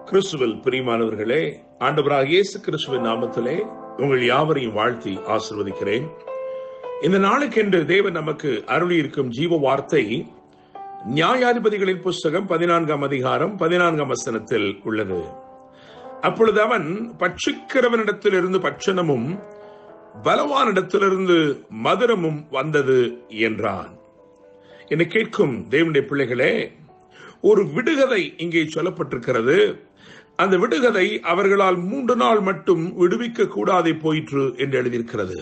கிறிஸ்துவில் பிரியமானவர்களே, ஆண்டவராகிய இயேசு கிறிஸ்துவின் நாமத்திலே உங்கள் யாவரையும் வாழ்த்தி ஆசீர்வதிக்கிறேன். இந்த நாளுக்கென்று தேவன் நமக்கு அருளி இருக்கும் ஜீவ வார்த்தை நியாயாதிபதிகளின் புஸ்தகம் 14ஆம் அதிகாரம் 14ஆம் வசனத்தில் உள்ளது. அப்பொழுது அவன் பட்சிக்கிறவனிடத்திலிருந்து பட்சணமும் பலவானிடத்திலிருந்து மதுரமும் வந்தது என்றான். என்னை கேட்கும் தேவனுடைய பிள்ளைகளே, ஒரு விடுகதை இங்கே சொல்லப்பட்டிருக்கிறது. அந்த விடுகதை அவர்களால் 3 நாள் மட்டும் விடுவிக்க கூடாதே போயிற்று என்று எழுதியிருக்கிறது.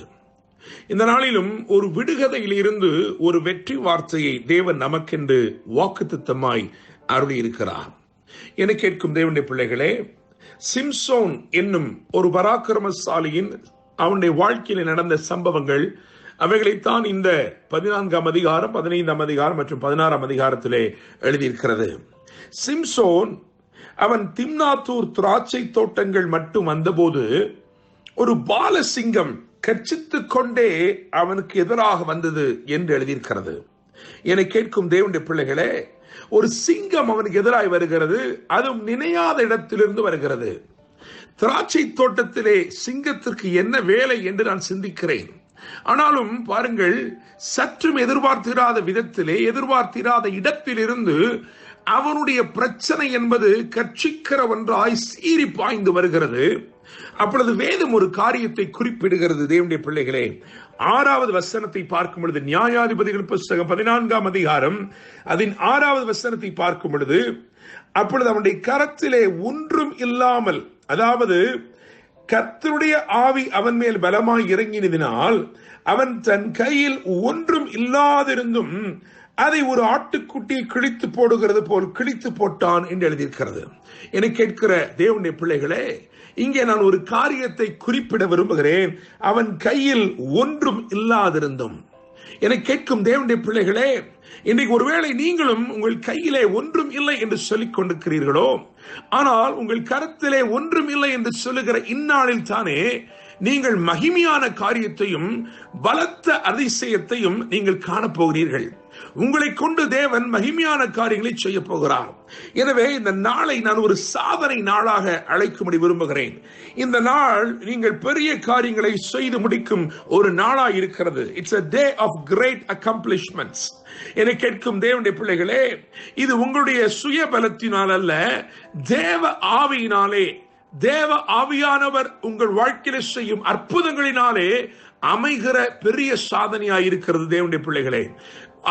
இந்த நாளிலும் ஒரு விடுகதையில் இருந்து ஒரு வெற்றி வார்த்தையை தேவன் நமக்கென்று வாக்குத்தத்தமாய் அருளியிருக்கிறார். என கேட்கும் தேவனுடைய பிள்ளைகளே, சிம்சோன் என்னும் ஒரு பராக்கிரமசாலியின் அவனுடைய வாழ்க்கையில் நடந்த சம்பவங்கள், அவைகளைத்தான் இந்த 14ஆம் அதிகாரம், 15ஆம் அதிகாரம் மற்றும் 16ஆம் அதிகாரத்திலே எழுதியிருக்கிறது. சிம்சோன் அவன் திம்னாத்தூர் திராட்சை தோட்டங்கள் மட்டும் வந்தபோது ஒரு பாலசிங்கம் கர்ச்சித்துக் கொண்டே அவனுக்கு எதிராக வந்தது என்று எழுதியிருக்கிறது. என்னை கேட்கும் தேவனுடைய பிள்ளைகளே, ஒரு சிங்கம் அவனுக்கு எதிராக வருகிறது, அதுவும் நினையாத இடத்திலிருந்து வருகிறது. திராட்சை தோட்டத்திலே சிங்கத்திற்கு என்ன வேலை என்று நான் சிந்திக்கிறேன். ஆனாலும் பாருங்கள், சற்றும் எதிர்பார்த்திராத விதத்திலே, எதிர்பார்த்திராத இடத்திலிருந்து அவனுடைய பிரச்சனை என்பது கட்சிக்கிற ஒன்றாய் சீறி பாய்ந்து வருகிறது. அப்பொழுது வேதம் ஒரு காரியத்தை குறிப்பிடுகிறது. தேவனுடைய பிள்ளைகளே, 6வது வசனத்தை பார்க்கும் பொழுது, நியாயாதிபதிகள் புஸ்தகம் 14ஆம் அதிகாரம் அதன் 6வது வசனத்தை பார்க்கும் பொழுது, அப்பொழுது அவனுடைய கரத்திலே ஒன்றும் இல்லாமல், அதாவது கர்த்தருடைய ஆவி அவன் மேல் பலமாய் இறங்கினதினால் அவன் தன் கையில் ஒன்றும் இல்லாதிருந்தும் அதை ஒரு ஆட்டுக்குட்டியை கிழித்து போடுகிறது போல் கிழித்து போட்டான் என்று எழுதியிருக்கிறது. என கேட்கிற தேவனுடைய பிள்ளைகளே, இங்கே நான் ஒரு காரியத்தை குறிப்பிட விரும்புகிறேன். அவன் கையில் ஒன்றும் இல்லாதிருந்தும். என கேட்கும் தேவனுடைய பிள்ளைகளே, இன்றைக்கு ஒருவேளை நீங்களும் உங்கள் கையிலே ஒன்றும் இல்லை என்று சொல்லிக் கொண்டிருக்கிறீர்களோ, ஆனால் உங்கள் கரத்திலே ஒன்றும் இல்லை என்று சொல்லுகிற இந்நாளில் தானே நீங்கள் மகிமையான காரியத்தையும் பலத்த அதிசயத்தையும் நீங்கள் காணப்போகிறீர்கள். உங்களை கொண்டு தேவன் மகிமையான காரியங்களை செய்ய போகிறார். எனவே இந்த நாளை நான் ஒரு சாதனை நாளாக அழைக்கும்படி விரும்புகிறேன். இந்த நாள் நீங்கள் பெரிய காரியங்களை செய்து முடிக்கும் ஒரு நாளாக இருக்கிறது. It's a day of great accomplishments. என கேட்கும் தேவனுடைய பிள்ளைகளே, இது உங்களுடைய சுய பலத்தினால் அல்ல, தேவ ஆவியினாலே, தேவ ஆவியானவர் உங்கள் வாழ்க்கையில செய்யும் அற்புதங்களினாலே அமைகிற பெரிய சாதனையாய் இருக்கிறது. தேவனுடைய பிள்ளைகளே,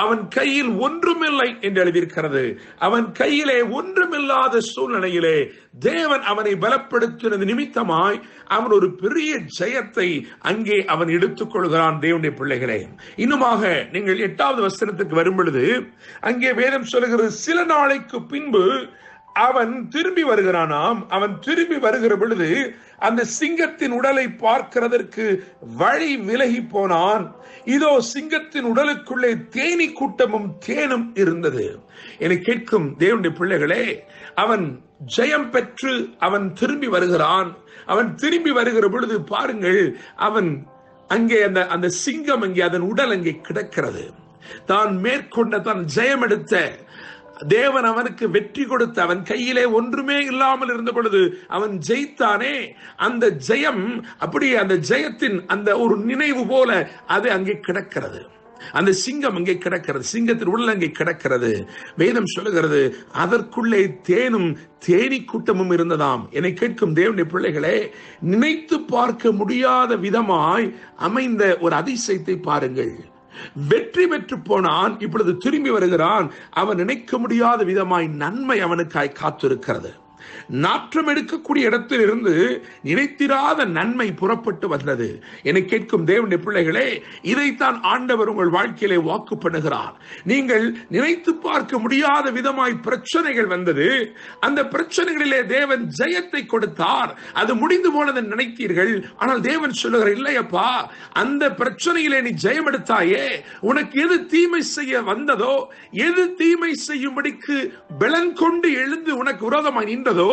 அவன் கையில் ஒன்றுமில்லை என்று எழுதியிருக்கிறது. அவன் கையிலே ஒன்றுமில்லாத சூழ்நிலையிலே தேவன் அவனை பலப்படுத்தினது நிமித்தமாய் அவன் ஒரு பெரிய ஜெயத்தை அங்கே அவன் எடுத்துக் கொள்கிறான். தேவனுடைய பிள்ளைகளே, இன்னுமாக நீங்கள் 8வது வசனத்துக்கு வரும் பொழுது, அங்கே வேதம் சொல்லுகிறது, சில நாளைக்கு பின்பு அவன் திரும்பி வருகிறானாம். அவன் திரும்பி வருகிற பொழுது அந்த சிங்கத்தின் உடலை பார்க்கிறதற்கு வழி விலகி போனான். இதோ சிங்கத்தின் உடலுக்குள்ளே தேனீ கூட்டமும் தேனும் இருந்தது. என கேட்கும் தேவனுடைய பிள்ளைகளே, அவன் ஜெயம் பெற்று அவன் திரும்பி வருகிறான். அவன் திரும்பி வருகிற பொழுது பாருங்கள், அவன் அங்கே அந்த சிங்கம் அங்கே அதன் உடல் அங்கே கிடக்கிறது. தான் மேற்கொண்ட, தான் ஜெயம் எடுத்த தேவன் அவனுக்கு வெற்றி கொடுத்த, அவன் கையிலே ஒன்றுமே இல்லாமல் இருந்த பொழுது அவன் ஜெயித்தானே, அந்த ஜெயம் அப்படியே அந்த ஜெயத்தின் அந்த ஒரு நினைவு போல அது அங்கே கிடக்கிறது. அந்த சிங்கம் அங்கே கிடக்கிறது, சிங்கத்தின் உடல் அங்கே கிடக்கிறது. வேதம் சொல்லுகிறது, அதற்குள்ளே தேனும் தேனீ கூட்டமும் இருந்ததாம். என்னை கேட்கும் தேவனுடைய பிள்ளைகளே, நினைத்து பார்க்க முடியாத விதமாய் அமைந்த ஒரு அதிசயத்தை பாருங்கள். வெற்றி பெற்று போனான், இப்பொழுது திரும்பி வருகிறான். அவன் நினைக்க முடியாத விதமாய் நன்மை அவனுக்காய் காத்திருக்கிறது. நாற்றம் எடுக்கக்கூடிய இடத்தில் இருந்து நினைத்திராத நன்மை புறப்பட்டு வந்தது. என கேட்கும் தேவனுடைய பிள்ளைகளே, இதைத்தான் ஆண்டவர் உங்கள் வாழ்க்கையிலே வாக்கு பண்ணுகிறார். நீங்கள் நினைத்து பார்க்க முடியாத விதமாய் பிரச்சனைகள் வந்தது. அந்த பிரச்சனைகளிலே தேவன் ஜெயத்தை கொடுத்தார். அது முடிந்து போனதை நினைத்தீர்கள். ஆனால் தேவன் சொல்லுகிற, இல்லையப்பா, அந்த பிரச்சனையிலே நீ ஜெயம் எடுத்தாயே, உனக்கு எது தீமை செய்ய வந்ததோ, எது தீமை செய்யும்படிக்கு பலன் கொண்டு எழுந்து உனக்கு விரோதமாய் நின்றதோ, இருக்கிறதோ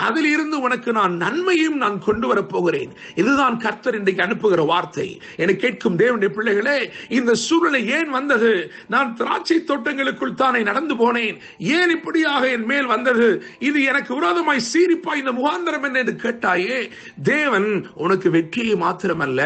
அதில் இருந்து உனக்கு நான் நன்மையும் நான் கொண்டு வரப்போகிறேன். இதுதான் கர்த்தர் இன்றைக்கு அனுப்புகிற வார்த்தை. என கேட்கும் தேவனுடைய பிள்ளைகளே, இந்த சூழ்நிலை ஏன் வந்தது? நான் திராட்சை தோட்டங்களுக்குள் தானே நடந்து போனேன், ஏன் இப்படியாக என் மேல் வந்தது? இது எனக்கு விரோதமாய் சீரிப்பாய் இந்த முகாந்திரம் என்ன என்று கேட்டாயே, தேவன் உனக்கு வெற்றியை மாத்திரமல்ல,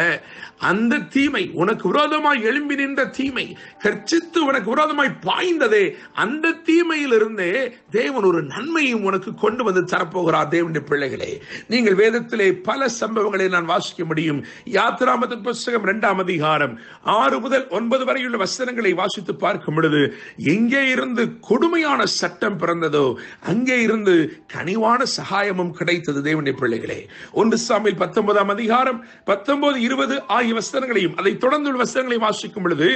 அந்த தீமை உனக்கு விரோதமாய் எழும்பி நின்ற தீமை, கர்ச்சித்து உனக்கு விரோதமாய் பாய்ந்ததே, அந்த தீமையிலிருந்தே தேவன் ஒரு நன்மையும் உனக்கு கொண்டு வந்து தரப்போகிறார். தேவனுடைய பிள்ளைகளே, நீங்கள் வேதத்திலே பல சம்பவங்களை நான் வாசிக்க முடியும். யாத்திராமத்தின் புத்தகம் 2ஆம் அதிகாரம் 6 முதல் 9 வரையுள்ள வசனங்களை வாசித்து பார்க்கும் பொழுது, எங்கே இருந்து கொடுமையான சட்டம் பிறந்ததோ அங்கே இருந்து கனிவான சகாயமும் கிடைத்தது. தேவனுடைய பிள்ளைகளே, 1 சாமுவேல் 19ஆம் அதிகாரம் 19, 20 ஆகிய வசனங்களையும் அதை தொடர்ந்து வசனங்களை வாசிக்கும் பொழுது,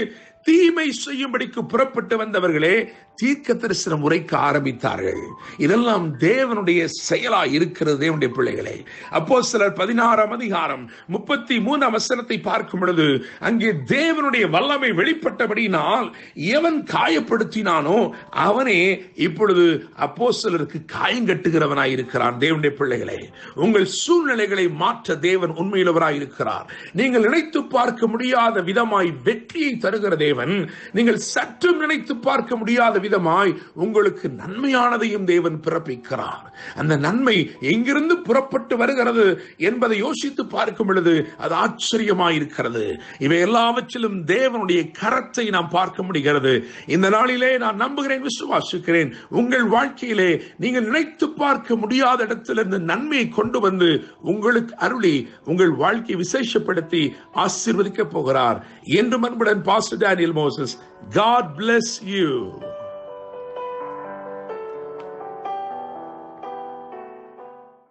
தீமை செய்யும்படிக்கு புறப்பட்டு வந்தவர்களே தீர்க்க தரிசனம் உரைக்க ஆரம்பித்தார்கள். இதெல்லாம் தேவனுடைய செயலா இருக்கிறது. தேவனுடைய பிள்ளைகளே, அப்போஸ்தலர் 16ஆம் அதிகாரம் 33ஆம் வசனத்தை பார்க்கும் பொழுது, அங்கே தேவனுடைய வல்லமை வெளிப்பட்டபடியினால் எவன் காயப்படுத்தினானோ அவனே இப்பொழுது அப்போஸ்தலருக்கு காயங்கட்டுகிறவனாய் இருக்கிறான். தேவனுடைய பிள்ளைகளே, உங்கள் சூழ்நிலைகளை மாற்ற தேவன் உண்மையுள்ளவராய் இருக்கிறார். நீங்கள் நினைத்து பார்க்க முடியாத விதமாய் வெற்றியை தருகிற தேவன், நீங்கள் சற்றும் நினைத்து பார்க்க முடியாத விதமாய் உங்களுக்கு நன்மையானதையும் தேவன் பிறப்பிக்கிறார். அந்த நன்மை எங்கிருந்து புறப்பட்டு வருகிறது என்பதை யோசித்து பார்க்கும் பொழுது அது ஆச்சரியமாயிருக்கிறது. இவை எல்லாவற்றிலும் தேவனுடைய கரத்தை நாம் பார்க்க முடிகிறது. இந்த நாளிலே நான் நம்புகிறேன், விசுவாசிக்கிறேன், உங்கள் வாழ்க்கையிலே நீங்கள் நினைத்து பார்க்க முடியாத இடத்திலிருந்து நன்மையை கொண்டு வந்து உங்களுக்கு அருளி உங்கள் வாழ்க்கையை விசேஷப்படுத்தி ஆசீர்வதிக்க போகிறார். என்று அன்புடன் pastor Daniel Moses. God bless you.